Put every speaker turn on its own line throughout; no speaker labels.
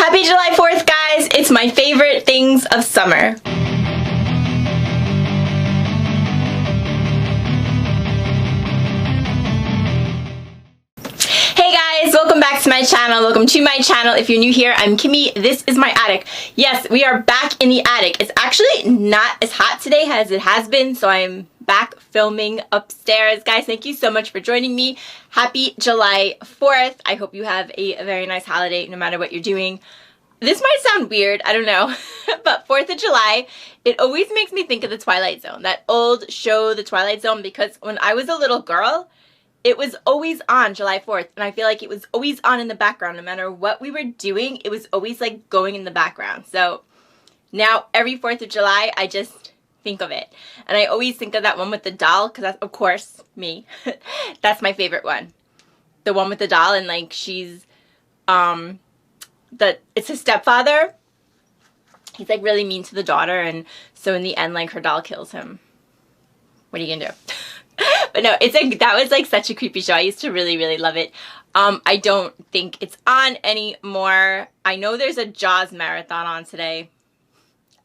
Happy July 4th, guys! It's my favorite things of summer. Hey guys, welcome back to my channel. Welcome to my channel. If you're new here, I'm Kimmy. This is my attic. Yes, we are back in the attic. It's actually not as hot today as it has been, so I'm back filming upstairs. Guys, thank you so much for joining me. Happy July 4th. I hope you have a very nice holiday no matter what you're doing. This might sound weird, I don't know, but 4th of July, it always makes me think of the Twilight Zone, that old show, The Twilight Zone, because when I was a little girl, it was always on July 4th, and I feel like it was always on in the background. No matter what we were doing, it was always like going in the background. So now every 4th of July, I just think of it. And I always think of that one with the doll, because that's, of course, me. That's my favorite one. The one with the doll, and like she's, it's his stepfather. He's like really mean to the daughter, and so in the end, like her doll kills him. What are you gonna do? But no, it's like, that was like such a creepy show. I used to really love it. I don't think it's on anymore. I know there's a Jaws marathon on today.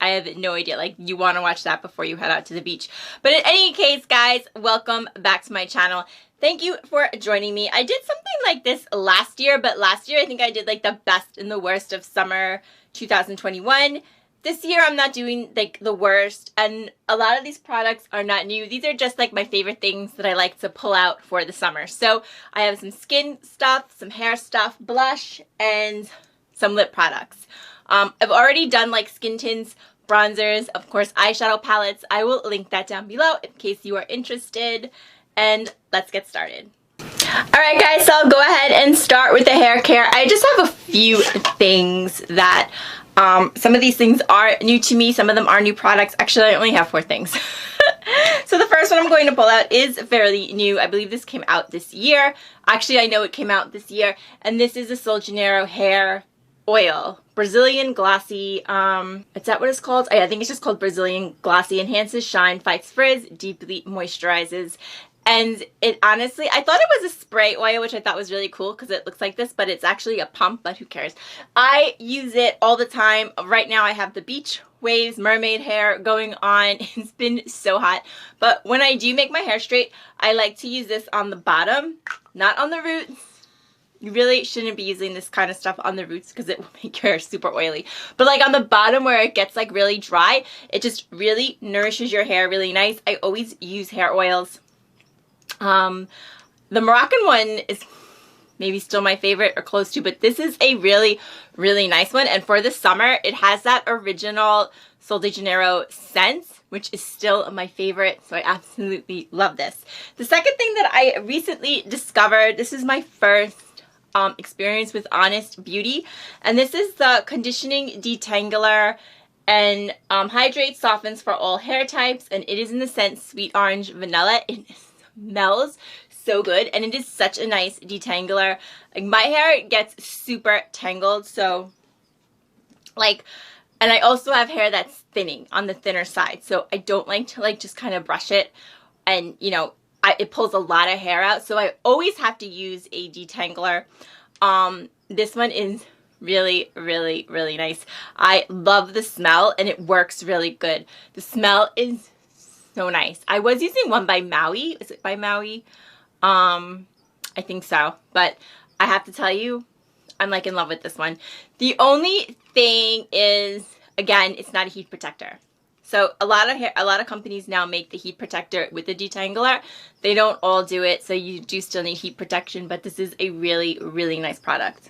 I have no idea. Like, you want to watch that before you head out to the beach. But in any case, guys, welcome back to my channel. Thank you for joining me. I did something like this last year, but last year I think I did like the best and the worst of summer 2021. This year I'm not doing like the worst, and a lot of these products are not new. These are just like my favorite things that I like to pull out for the summer. So I have some skin stuff, some hair stuff, blush, and some lip products. I've already done like skin tints, bronzers, of course eyeshadow palettes. I will link that down below in case you are interested. And let's get started. Alright guys, so I'll go ahead and start with the hair care. I just have a few things that, some of these things are new to me, some of them are new products. Actually, I only have 4 things. So the first one I'm going to pull out is fairly new. I believe this came out this year. Actually, I know it came out this year. And this is the Janeiro hair oil. Brazilian Glossy, is that what it's called? I think it's just called Brazilian Glossy. Enhances shine, fights frizz, deeply moisturizes. And it honestly, I thought it was a spray oil, which I thought was really cool because it looks like this, but it's actually a pump, but who cares? I use it all the time. Right now I have the beach waves mermaid hair going on. It's been so hot. But when I do make my hair straight, I like to use this on the bottom, not on the roots. You really shouldn't be using this kind of stuff on the roots because it will make your hair super oily. But like on the bottom where it gets like really dry, it just really nourishes your hair really nice. I always use hair oils. The Moroccan one is maybe still my favorite or close to, but this is a really nice one. And for the summer, it has that original Sol de Janeiro scent, which is still my favorite. So I absolutely love this. The second thing that I recently discovered, this is my first experience with Honest Beauty, and this is the Conditioning Detangler and Hydrates Softens for all hair types, and it is in the scent Sweet Orange Vanilla. It smells so good, and it is such a nice detangler. Like, my hair gets super tangled, so like, and I also have hair that's thinning on the thinner side, so I don't like to like just kind of brush it, and you know, it pulls a lot of hair out, so I always have to use a detangler. This one is really nice. I love the smell, and it works really good. The smell is so nice. I was using one by Maui. Is it by Maui? I think so. But I have to tell you, I'm like in love with this one. The only thing is, again, it's not a heat protector. So a lot of companies now make the heat protector with the detangler. They don't all do it, so you do still need heat protection, but this is a really nice product.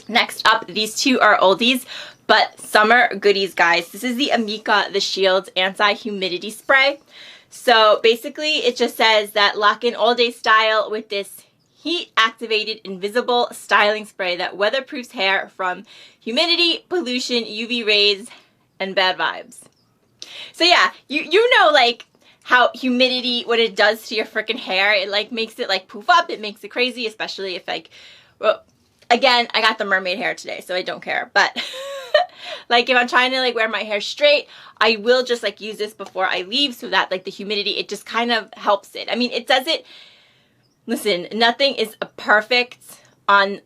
Next up, these two are oldies, but summer goodies, guys. This is the Amica The Shields Anti-Humidity Spray. So basically, it just says that lock in all day style with this heat-activated invisible styling spray that weatherproofs hair from humidity, pollution, UV rays, and bad vibes. So yeah, you know like how humidity, what it does to your freaking hair. It like makes it like poof up. It makes it crazy, especially if like, well, again, I got the mermaid hair today, so I don't care. But like if I'm trying to like wear my hair straight, I will just like use this before I leave so that like the humidity, it just kind of helps it. I mean, it does it, listen, nothing is perfect on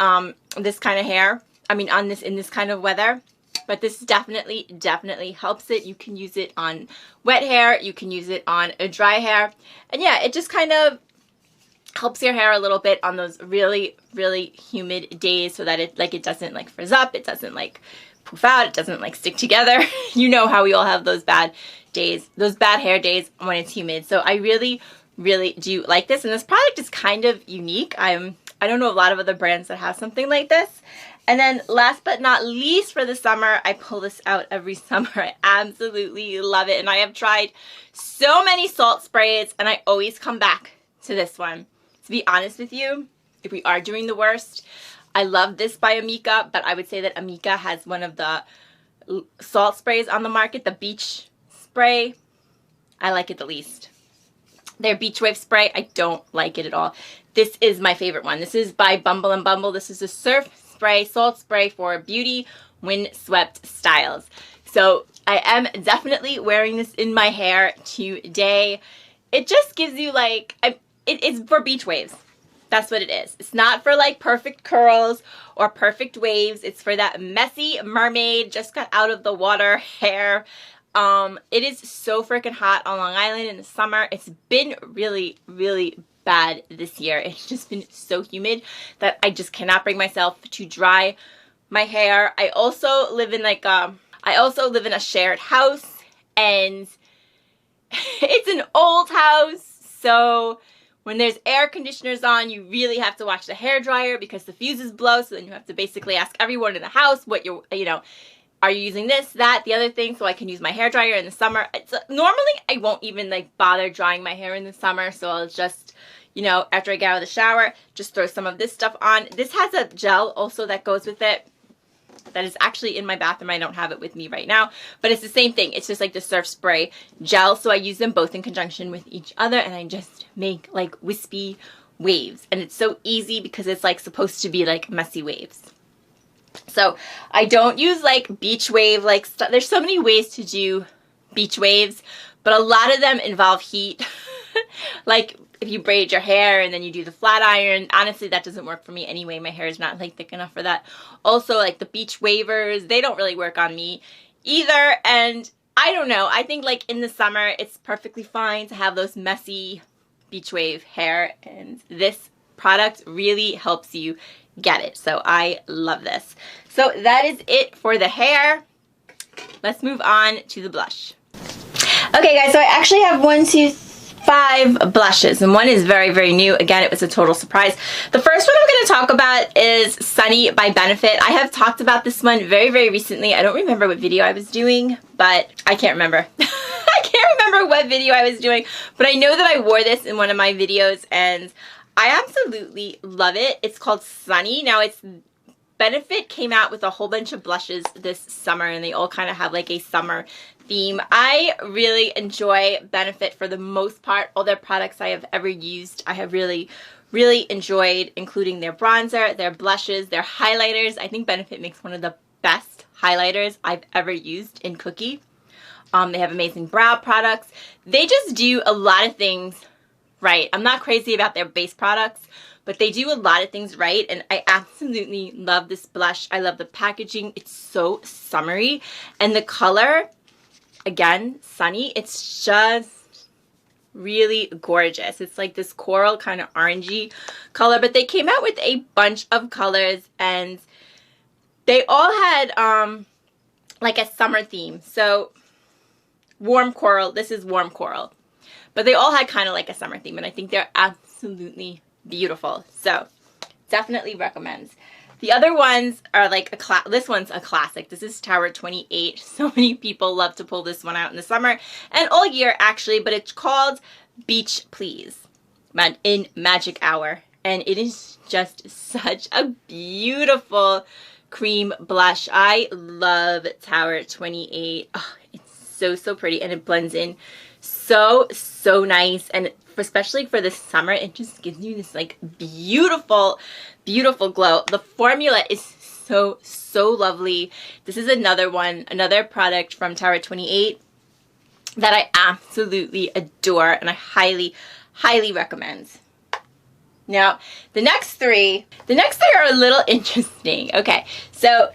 this kind of hair. I mean, on this, in this kind of weather. But this definitely helps it. You can use it on wet hair. You can use it on a dry hair. And yeah, it just kind of helps your hair a little bit on those really, really humid days so that it doesn't like frizz up. It doesn't like poof out. It doesn't like stick together. You know how we all have those bad days, those bad hair days when it's humid. So I really, really do like this. And this product is kind of unique. I don't know a lot of other brands that have something like this. And then last but not least for the summer, I pull this out every summer. I absolutely love it. And I have tried so many salt sprays and I always come back to this one. To be honest with you, if we are doing the worst, I love this by Amica, but I would say that Amica has one of the salt sprays on the market, the beach spray. I like it the least. Their beach wave spray, I don't like it at all. This is my favorite one. This is by Bumble and Bumble. This is a surf spray, salt spray for beauty windswept styles. So I am definitely wearing this in my hair today. It just gives you like, it's for beach waves. That's what it is. It's not for like perfect curls or perfect waves. It's for that messy mermaid, just got out of the water hair. It is so freaking hot on Long Island in the summer. It's been really, really bad this year. It's just been so humid that I just cannot bring myself to dry my hair. I also live in a shared house, and it's an old house, so when there's air conditioners on, you really have to watch the hair dryer because the fuses blow. So then you have to basically ask everyone in the house what you're, are you using this, that, the other thing, so I can use my hair dryer in the summer. Normally I won't even like bother drying my hair in the summer, so I'll just, after I get out of the shower, just throw some of this stuff on. This has a gel also that goes with it that is actually in my bathroom. I don't have it with me right now, but it's the same thing. It's just like the surf spray gel, so I use them both in conjunction with each other, and I just make like wispy waves. And it's so easy because it's like supposed to be like messy waves. So I don't use like beach wave like stuff. There's so many ways to do beach waves, but a lot of them involve heat. Like if you braid your hair and then you do the flat iron, honestly that doesn't work for me anyway. My hair is not like thick enough for that. Also like the beach wavers, they don't really work on me either. And I don't know, I think like in the summer it's perfectly fine to have those messy beach wave hair, and this product really helps you get it. So I love this. So that is it for the hair. Let's move on to the blush. Okay guys, so I actually have 5 blushes, and one is very, very new. Again, it was a total surprise. The first one I'm going to talk about is Sunny by Benefit. I have talked about this one very, very recently. I don't remember what video I was doing, but I can't remember. I can't remember what video I was doing, but I know that I wore this in one of my videos, and I absolutely love it. It's called Sunny. Now, Benefit came out with a whole bunch of blushes this summer, and they all kind of have like a summer theme. I really enjoy Benefit for the most part. All their products I have ever used, I have really, really enjoyed, including their bronzer, their blushes, their highlighters. I think Benefit makes one of the best highlighters I've ever used in Cookie. They have amazing brow products. They just do a lot of things right. I'm not crazy about their base products, but they do a lot of things right, and I absolutely love this blush. I love the packaging. It's so summery, and the color, again, Sunny, it's just really gorgeous. It's like this coral kind of orangey color, but they came out with a bunch of colors, and they all had like a summer theme. So warm coral, this is warm coral, but they all had kind of like a summer theme, and I think they're absolutely beautiful. So definitely recommend. The other ones are like this one's a classic. This is Tower 28. So many people love to pull this one out in the summer and all year actually, but it's called Beach Please in Magic Hour. And it is just such a beautiful cream blush. I love Tower 28. Oh, it's so, so pretty, and it blends in so, so nice. And especially for the summer, it just gives you this like beautiful, beautiful glow. The formula is so, so lovely. This is another product from Tower 28 that I absolutely adore, and I highly, highly recommend. Now, the next three are a little interesting. Okay, so,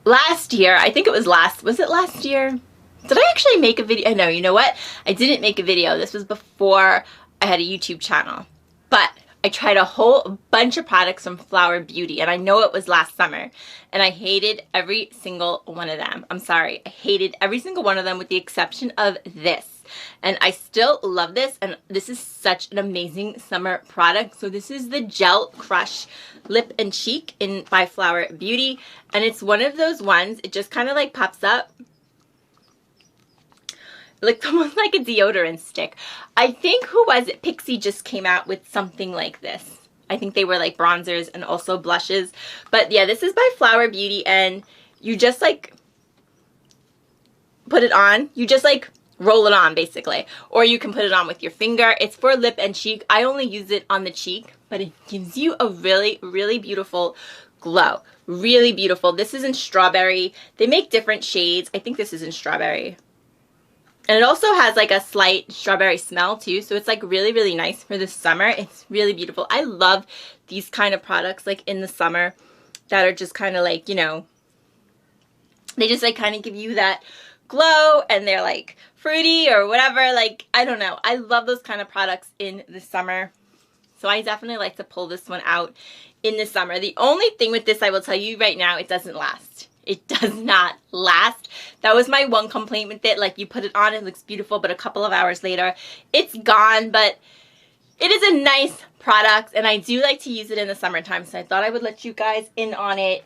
last year, I think it was was it last year? Did I actually make a video? No, you know what? I didn't make a video. This was before I had a YouTube channel. But I tried a whole bunch of products from Flower Beauty, and I know it was last summer, and I hated every single one of them. I'm sorry. I hated every single one of them with the exception of this. And I still love this, and this is such an amazing summer product. So this is the Gel Crush Lip and Cheek by Flower Beauty, and it's one of those ones, it just kind of like pops up. It looks almost like a deodorant stick. I think, who was it? Pixie just came out with something like this. I think they were like bronzers and also blushes. But yeah, this is by Flower Beauty, and you just like put it on. You just like roll it on basically, or you can put it on with your finger. It's for lip and cheek. I only use it on the cheek, but it gives you a really, really beautiful glow. Really beautiful. This is in strawberry. They make different shades. I think this is in strawberry. And it also has like a slight strawberry smell too, so it's like really, really nice for the summer. It's really beautiful. I love these kind of products like in the summer that are just kind of like, you know, they just like kind of give you that glow, and they're like fruity or whatever. Like, I don't know. I love those kind of products in the summer. So I definitely like to pull this one out in the summer. The only thing with this, I will tell you right now, it doesn't last. It does not last. That was my one complaint with it. Like, you put it on, it looks beautiful, but a couple of hours later, it's gone. But it is a nice product, and I do like to use it in the summertime, so I thought I would let you guys in on it.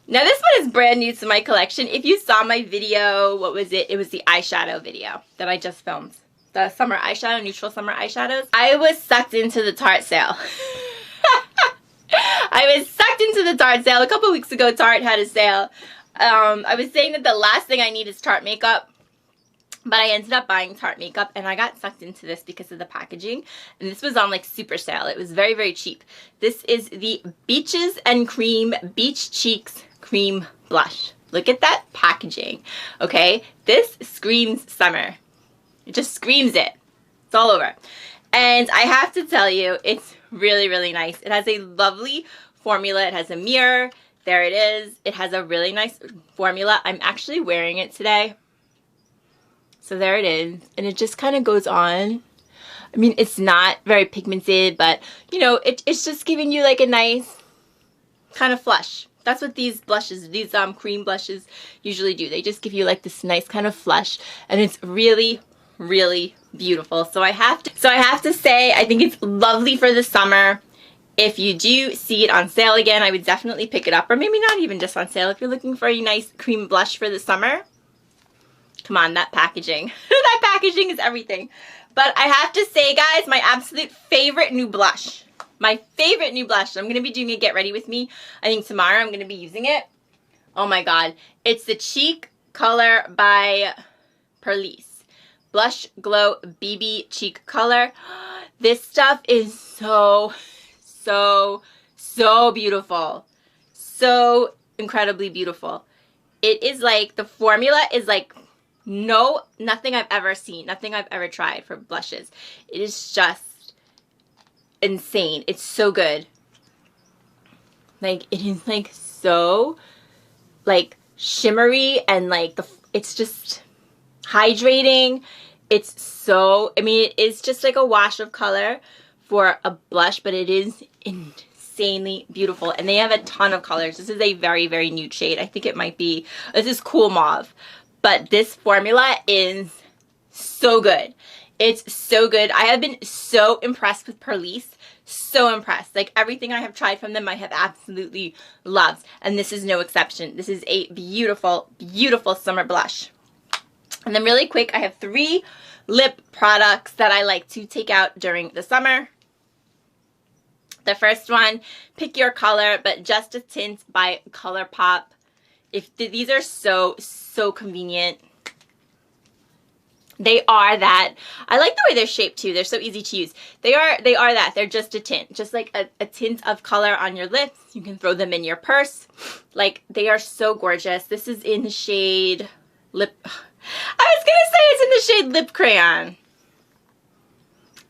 Now, this one is brand new to my collection. If you saw my video, what was it? It was the eyeshadow video that I just filmed. The summer eyeshadow, neutral summer eyeshadows. I was sucked into the Tarte sale. I was sucked into the Tarte sale. A couple weeks ago, Tarte had a sale. I was saying that the last thing I need is Tarte makeup, but I ended up buying Tarte makeup, and I got sucked into this because of the packaging. And this was on like super sale. It was very, very cheap. This is the Beaches and Cream Beach Cheeks Cream Blush. Look at that packaging. Okay, this screams summer. It just screams it. It's all over. And I have to tell you, it's really, really nice. It has a lovely formula. It has a mirror. There it is. It has a really nice formula. I'm actually wearing it today. So there it is. And it just kind of goes on. I mean, it's not very pigmented, but, you know, it's just giving you like a nice kind of flush. That's what these blushes, these cream blushes usually do. They just give you like this nice kind of flush, and it's really, really beautiful. So I have to say, I think it's lovely for the summer. If you do see it on sale again, I would definitely pick it up, or maybe not even just on sale. If you're looking for a nice cream blush for the summer, come on, that packaging. That packaging is everything. But I have to say, guys, my absolute favorite new blush. My favorite new blush. I'm going to be doing a Get Ready With Me. I think tomorrow I'm going to be using it. Oh my god. It's the Cheek Color by Purlisse. Blush Glow BB Cheek Color. This stuff is so beautiful. So incredibly beautiful. It is like, the formula is like nothing I've ever seen. Nothing I've ever tried for blushes. It is just insane. It's so good. Like, it is like so like shimmery, and like it's just hydrating. It's so, I mean, it is just like a wash of color for a blush, but it is insanely beautiful. And they have a ton of colors. This is a very, very nude shade. I think it might be, this is Cool Mauve, but this formula is so good. It's so good. I have been so impressed with Purlisse. So impressed. Like, everything I have tried from them, I have absolutely loved. And this is no exception. This is a beautiful, beautiful summer blush. And then really quick, I have 3 lip products that I like to take out during the summer. The first one, pick your color, but just a tint by Colourpop. These are so convenient. They are that. I like the way they're shaped too. They're so easy to use. They are that. They're just a tint. Just like a tint of color on your lips. You can throw them in your purse. Like, they are so gorgeous. This is in the shade Lip. I was going to say it's in the shade Lip Crayon.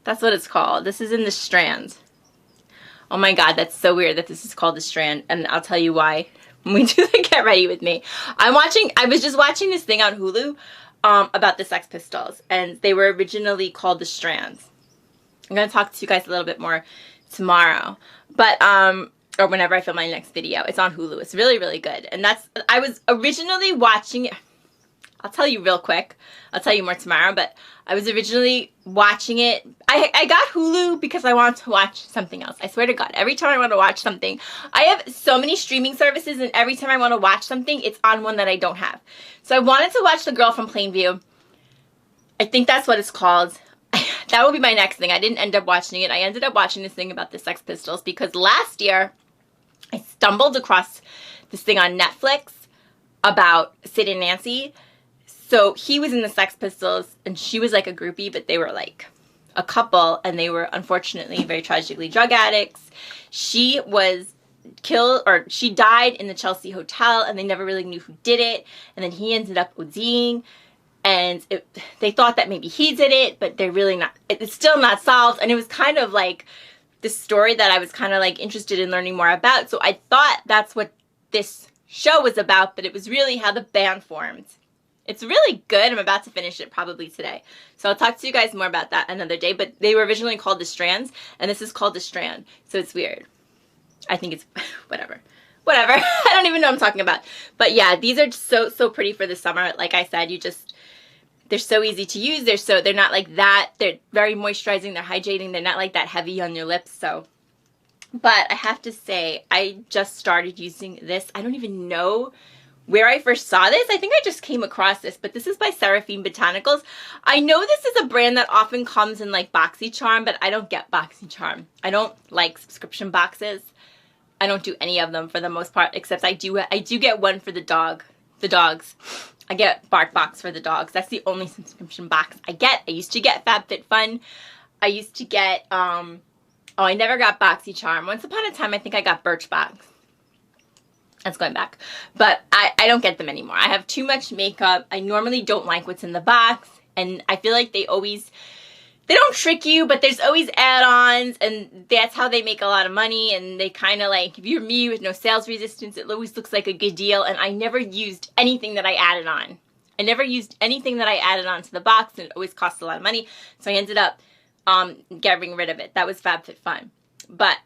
That's what it's called. This is in the Strand. Oh my god, that's so weird that this is called the Strand, and I'll tell you why when we do the Get Ready With Me. I was just watching this thing on Hulu about the Sex Pistols, and they were originally called the Strands. I'm going to talk to you guys a little bit more tomorrow, but or whenever I film my next video. It's on Hulu. It's really, really good. And I was originally watching it. I'll tell you real quick. I'll tell you more tomorrow, but I was originally watching it. I got Hulu because I wanted to watch something else. I swear to God, every time I want to watch something, I have so many streaming services, and every time I want to watch something, it's on one that I don't have. So I wanted to watch The Girl from Plainview. I think that's what it's called. That will be my next thing. I didn't end up watching it. I ended up watching this thing about the Sex Pistols because last year I stumbled across this thing on Netflix about Sid and Nancy. So he was in the Sex Pistols, and she was like a groupie, but they were like a couple, and they were unfortunately very tragically drug addicts. She was killed, or she died in the Chelsea Hotel, and they never really knew who did it. And then he ended up ODing, and they thought that maybe he did it, but they're really not. It's still not solved, and it was kind of like this story that I was kind of like interested in learning more about. So I thought that's what this show was about, but it was really how the band formed. It's really good. I'm about to finish it probably today. So I'll talk to you guys more about that another day. But they were originally called The Strands, and this is called The Strand. So it's weird. I think it's whatever. Whatever. I don't even know what I'm talking about. But yeah, these are so pretty for the summer. Like I said, they're so easy to use. They're not like that. They're very moisturizing. They're hydrating. They're not like that heavy on your lips. So, but I have to say, I just started using this. I don't even know where I first saw this. I think I just came across this, but this is by Seraphine Botanicals. I know this is a brand that often comes in like BoxyCharm, but I don't get BoxyCharm. I don't like subscription boxes. I don't do any of them for the most part, except I do get one for the dogs. I get BarkBox for the dogs. That's the only subscription box I get. I used to get FabFitFun. I used to get, I never got BoxyCharm. Once upon a time, I think I got Birchbox. That's going back. But I don't get them anymore. I have too much makeup. I normally don't like what's in the box. And I feel like they don't trick you, but there's always add-ons. And that's how they make a lot of money. And they kind of like, if you're me with no sales resistance, it always looks like a good deal. And I never used anything that I added on. I never used anything that I added on to the box. And it always cost a lot of money. So I ended up getting rid of it. That was FabFitFun. But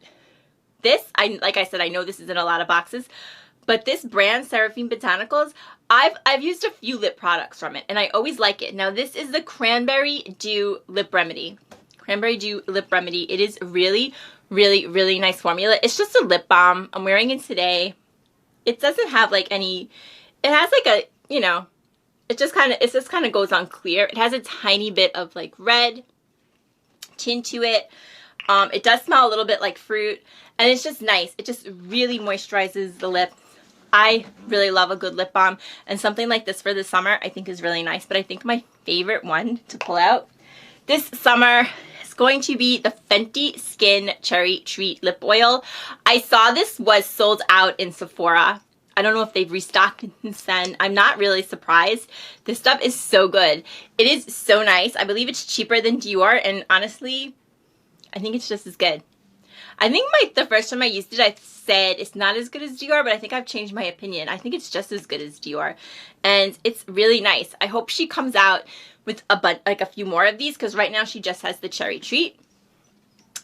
this, like I said, I know this is in a lot of boxes. But this brand, Seraphine Botanicals, I've used a few lip products from it, and I always like it. Now, this is the Cranberry Dew Lip Remedy. Cranberry Dew Lip Remedy. It is really, really, really nice formula. It's just a lip balm. I'm wearing it today. It doesn't have like any, it has like a, you know, it just kind of goes on clear. It has a tiny bit of like red tint to it. It does smell a little bit like fruit, and it's just nice. It just really moisturizes the lip. I really love a good lip balm, and something like this for the summer I think is really nice. But I think my favorite one to pull out this summer is going to be the Fenty Skin Cherry Treat Lip Oil. I saw this was sold out in Sephora. I don't know if they've restocked since then. I'm not really surprised. This stuff is so good. It is so nice. I believe it's cheaper than Dior, and honestly, I think it's just as good. I think the first time I used it, I said it's not as good as Dior, but I think I've changed my opinion. I think it's just as good as Dior, and it's really nice. I hope she comes out with a few more of these, because right now she just has the Cherry Treat.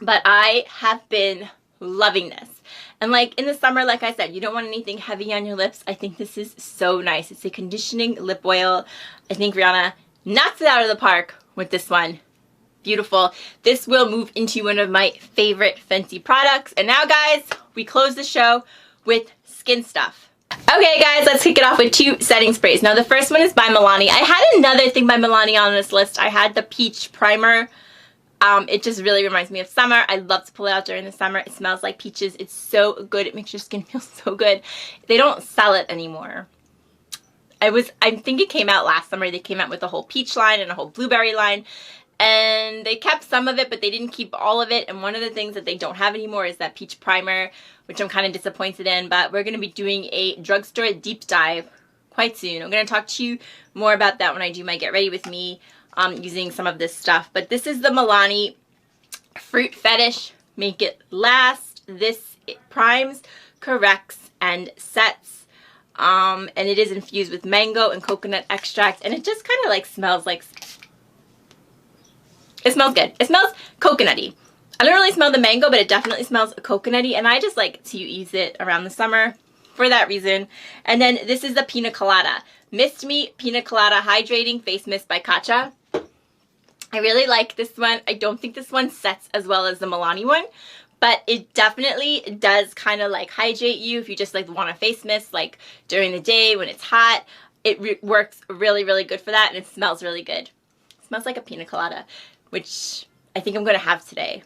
But I have been loving this. And like in the summer, like I said, you don't want anything heavy on your lips. I think this is so nice. It's a conditioning lip oil. I think Rihanna knocks it out of the park with this one. Beautiful. This will move into one of my favorite Fenty products. And now, guys, we close the show with skin stuff. Okay, guys, let's kick it off with two setting sprays. Now, the first one is by Milani. I had another thing by Milani on this list. I had the Peach Primer. It just really reminds me of summer. I love to pull it out during the summer. It smells like peaches. It's so good. It makes your skin feel so good. They don't sell it anymore. I think it came out last summer. They came out with a whole peach line and a whole blueberry line. And they kept some of it, but they didn't keep all of it. And one of the things that they don't have anymore is that peach primer, which I'm kind of disappointed in. But we're going to be doing a drugstore deep dive quite soon. I'm going to talk to you more about that when I do my Get Ready With Me using some of this stuff. But this is the Milani Fruit Fetish, Make It Last. This primes, corrects, and sets. And it is infused with mango and coconut extract, and it just kind of like smells like, it smells good. It smells coconutty. I don't really smell the mango, but it definitely smells coconutty, and I just like to use it around the summer for that reason. And then this is the Pina Colada. Mist Me Pina Colada Hydrating Face Mist by Kaja. I really like this one. I don't think this one sets as well as the Milani one, but it definitely does kind of like hydrate you if you just like want a face mist like during the day when it's hot. It works really, really good for that, and it smells really good. It smells like a pina colada, which I think I'm going to have today.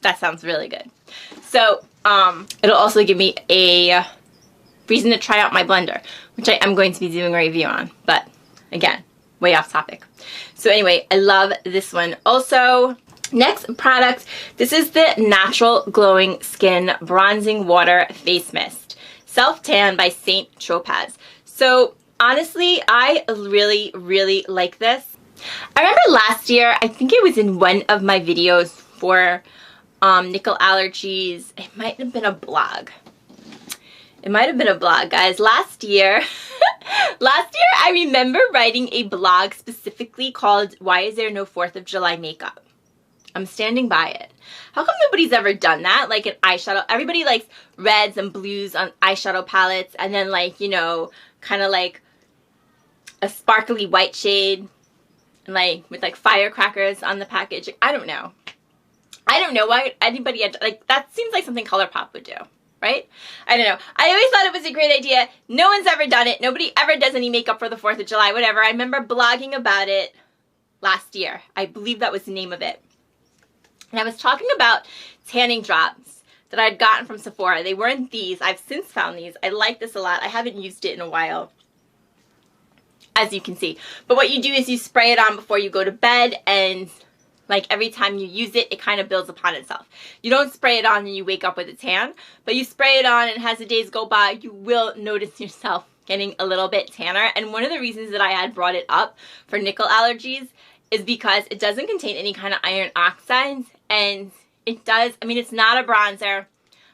That sounds really good. So it'll also give me a reason to try out my blender, which I am going to be doing a review on, but again, way off topic. So anyway, I love this one also. Next product, this is the Natural Glowing Skin Bronzing Water Face Mist. Self Tan by Saint Tropaz. So honestly, I really, really like this. I remember last year, I think it was in one of my videos for nickel allergies. It might have been a blog. It might have been a blog, guys. Last year, I remember writing a blog specifically called Why Is There No 4th of July Makeup? I'm standing by it. How come nobody's ever done that? Like an eyeshadow. Everybody likes reds and blues on eyeshadow palettes, and then like, you know, kind of like a sparkly white shade, and like with like firecrackers on the package. I don't know. I don't know why anybody had, like, that seems like something Colourpop would do, right? I don't know. I always thought it was a great idea. No one's ever done it. Nobody ever does any makeup for the 4th of July, whatever. I remember blogging about it last year. I believe that was the name of it. And I was talking about tanning drops that I'd gotten from Sephora. They weren't these. I've since found these. I like this a lot. I haven't used it in a while, as you can see. But what you do is you spray it on before you go to bed, and like every time you use it, it kind of builds upon itself. You don't spray it on and you wake up with a tan, but you spray it on, and as the days go by, you will notice yourself getting a little bit tanner. And one of the reasons that I had brought it up for nickel allergies is because it doesn't contain any kind of iron oxides, and it does, I mean, it's not a bronzer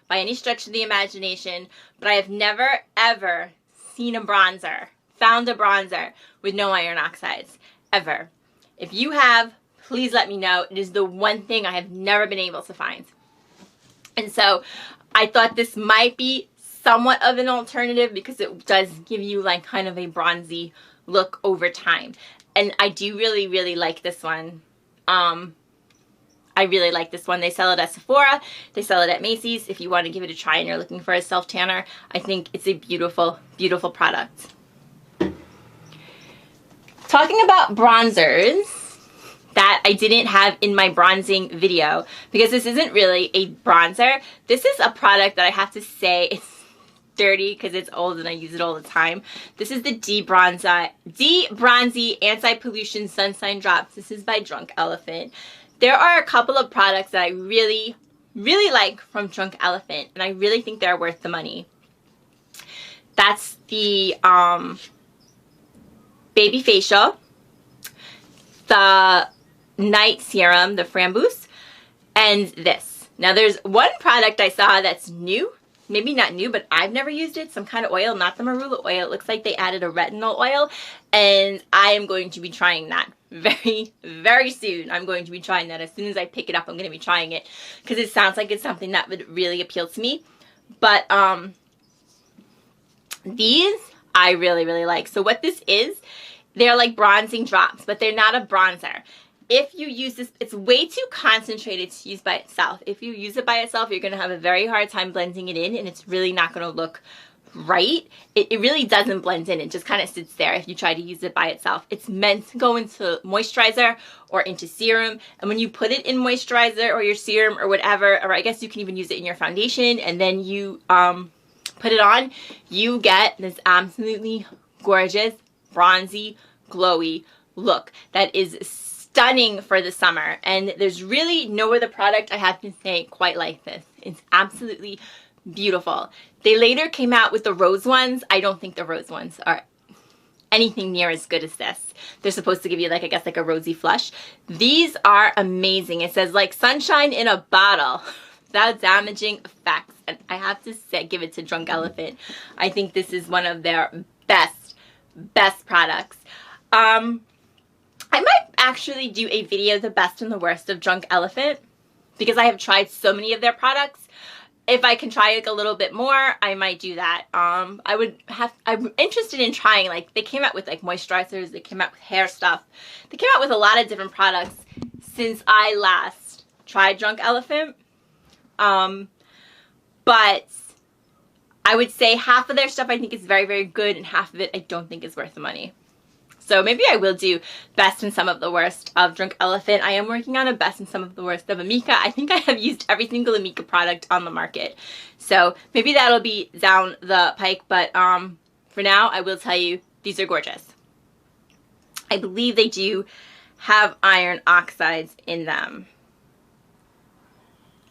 by any stretch of the imagination, but I have never ever seen a bronzer, found a bronzer with no iron oxides, ever. If you have, please let me know. It is the one thing I have never been able to find. And so I thought this might be somewhat of an alternative because it does give you like kind of a bronzy look over time. And I do really, really like this one. I really like this one. They sell it at Sephora. They sell it at Macy's. If you want to give it a try and you're looking for a self-tanner, I think it's a beautiful, beautiful product. Talking about bronzers that I didn't have in my bronzing video, because this isn't really a bronzer. This is a product that I have to say it's dirty because it's old and I use it all the time. This is the D-Bronzy Anti-Pollution Sunshine Drops. This is by Drunk Elephant. There are a couple of products that I really, really like from Drunk Elephant, and I really think they're worth the money. That's the Baby Facial, the Night Serum, the Framboos, and this. Now there's one product I saw that's new. Maybe not new, but I've never used it. Some kind of oil, not the marula oil. It looks like they added a retinol oil, and I am going to be trying that very, very soon. I'm going to be trying that. As soon as I pick it up, I'm going to be trying it because it sounds like it's something that would really appeal to me. But these I really, really like. So what this is, they're like bronzing drops, but they're not a bronzer. If you use this, it's way too concentrated to use by itself. If you use it by itself, you're going to have a very hard time blending it in, and it's really not going to look right. It really doesn't blend in. It just kind of sits there if you try to use it by itself. It's meant to go into moisturizer or into serum, and when you put it in moisturizer or your serum or whatever, or I guess you can even use it in your foundation, and then you put it on, you get this absolutely gorgeous, bronzy, glowy look that is stunning for the summer. And there's really no other product I have to say quite like this. It's absolutely beautiful. They later came out with the rose ones. I don't think the rose ones are anything near as good as this. They're supposed to give you like, I guess, like a rosy flush. These are amazing. It says like sunshine in a bottle without damaging effects. And I have to say, give it to Drunk Elephant. I think this is one of their best products. I might actually do a video, the best and the worst of Drunk Elephant, because I have tried so many of their products. If I can try like a little bit more, I might do that. I'm interested in trying, like, they came out with like moisturizers, they came out with hair stuff. They came out with a lot of different products since I last tried Drunk Elephant. But I would say half of their stuff I think is very, very good, and half of it I don't think is worth the money. So maybe I will do best and some of the worst of Drunk Elephant. I am working on a best and some of the worst of Amica. I think I have used every single Amica product on the market. So maybe that'll be down the pike. But for now, I will tell you, these are gorgeous. I believe they do have iron oxides in them.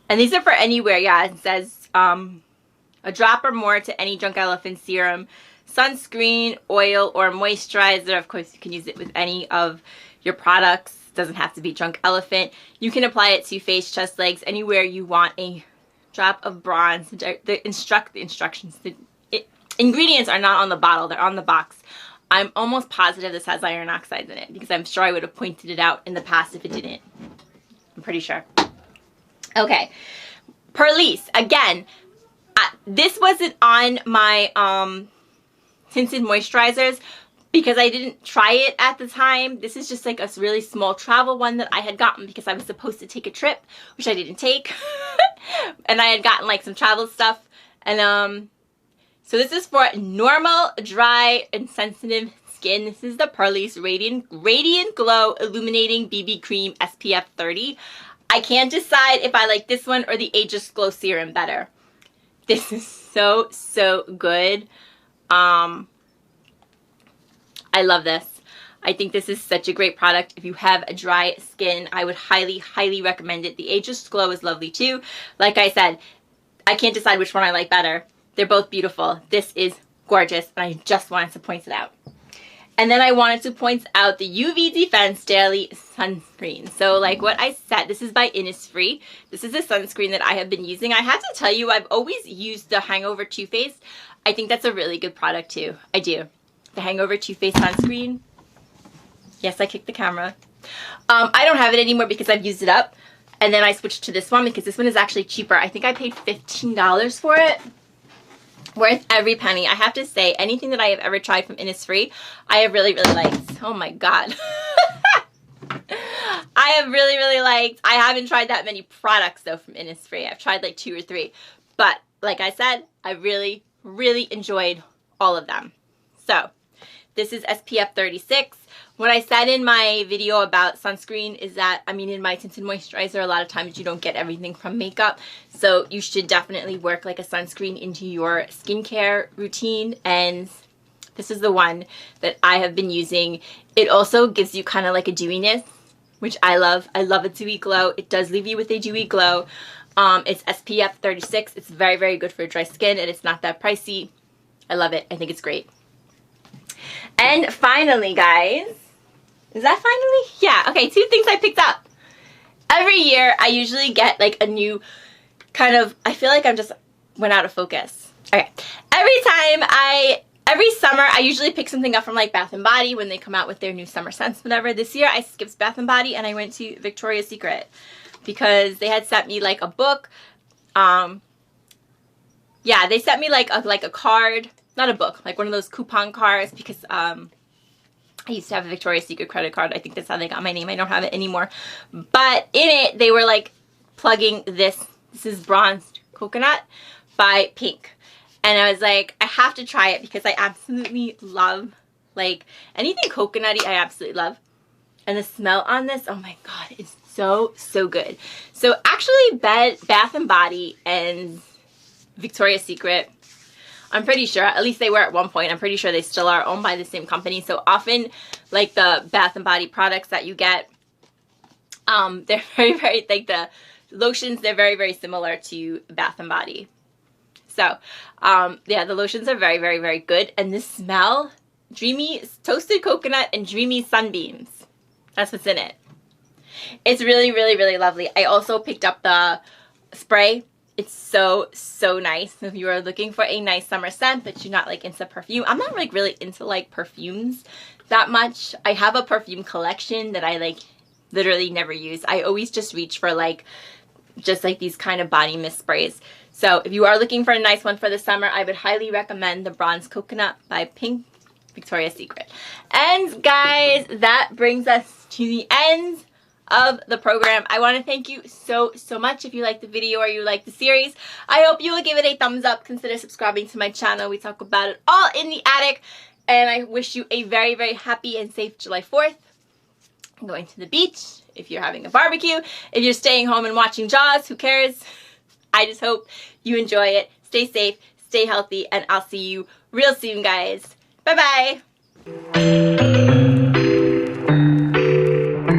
And these are for anywhere. Yeah, it says a drop or more to any Drunk Elephant serum, sunscreen, oil, or moisturizer. Of course, you can use it with any of your products. It doesn't have to be Drunk Elephant. You can apply it to face, chest, legs, anywhere you want a drop of bronze. The instructions, the ingredients are not on the bottle. They're on the box. I'm almost positive this has iron oxides in it, because I'm sure I would have pointed it out in the past if it didn't. I'm pretty sure. Okay. Purlisse. Again, this wasn't on my tinted moisturizers because I didn't try it at the time. This is just like a really small travel one that I had gotten because I was supposed to take a trip, which I didn't take. And I had gotten like some travel stuff. And so this is for normal, dry, and sensitive skin. This is the Purlisse Radiant Glow Illuminating BB Cream SPF 30. I can't decide if I like this one or the Ageless Glow Serum better. This is so good. I love this. I think this is such a great product. If you have a dry skin, I would highly recommend it. The Ageless Glow is lovely too. Like I said, I can't decide which one I like better. They're both beautiful. This is gorgeous, and I just wanted to point it out. And then I wanted to point out the UV Defense Daily Sunscreen. So like what I said, this is by Innisfree. This is a sunscreen that I have been using. I have to tell you, I've always used the Hangover Too Faced. I think that's a really good product too. I do. The Hangover Too Faced sunscreen. Yes, I kicked the camera. I don't have it anymore because I've used it up. And then I switched to this one because this one is actually cheaper. I think I paid $15 for it. Worth every penny. I have to say, anything that I have ever tried from Innisfree, I have really liked. Oh my god. I have really liked. I haven't tried that many products though from Innisfree. I've tried like 2 or 3. But like I said, I really enjoyed all of them. So this is SPF 36. What I said in my video about sunscreen is that, I mean, in my tinted moisturizer, a lot of times you don't get everything from makeup. So you should definitely work like a sunscreen into your skincare routine. And this is the one that I have been using. It also gives you kind of like a dewiness, which I love. I love a dewy glow. It does leave you with a dewy glow. It's SPF 36. It's very good for dry skin, and it's not that pricey. I love it. I think it's great. And finally, guys, is that finally? Yeah, okay, 2 things I picked up. Every year, I usually get like a new kind of, I feel like I'm just went out of focus. Okay, every summer, I usually pick something up from like Bath & Body when they come out with their new summer scents, whatever. This year, I skipped Bath & Body and I went to Victoria's Secret because they had sent me like a book. Yeah, they sent me like a card. Not a book, like one of those coupon cards, because I used to have a Victoria's Secret credit card. I think that's how they got my name. I don't have it anymore. But in it, they were like plugging this. This is Bronzed Coconut by Pink. And I was like, I have to try it because I absolutely love, like, anything coconutty, I absolutely love. And the smell on this, oh my god, it's so good. So actually, Bath & Body and Victoria's Secret, I'm pretty sure, at least they were at one point, I'm pretty sure they still are owned by the same company. So often, like the Bath & Body products that you get, they're very, like the lotions, they're very similar to Bath & Body. So, yeah, the lotions are very good. And this smell, Dreamy Toasted Coconut and Dreamy Sunbeams. That's what's in it. It's really, really, really lovely. I also picked up the spray. It's so, so nice. If you are looking for a nice summer scent, but you're not like into perfume. I'm not like really into like perfumes that much. I have a perfume collection that I like literally never use. I always just reach for like just like these kind of body mist sprays. So if you are looking for a nice one for the summer, I would highly recommend the Bronze Coconut by Pink Victoria's Secret. And guys, that brings us to the end of the program. I want to thank you so, so much. If you like the video or you like the series, I hope you will give it a thumbs up. Consider subscribing to my channel. We talk about it all in the attic. And I wish you a very, very happy and safe July 4th. I'm going to the beach. If you're having a barbecue, if you're staying home and watching Jaws, who cares? I just hope you enjoy it. Stay safe, stay healthy, and I'll see you real soon, guys. Bye-bye.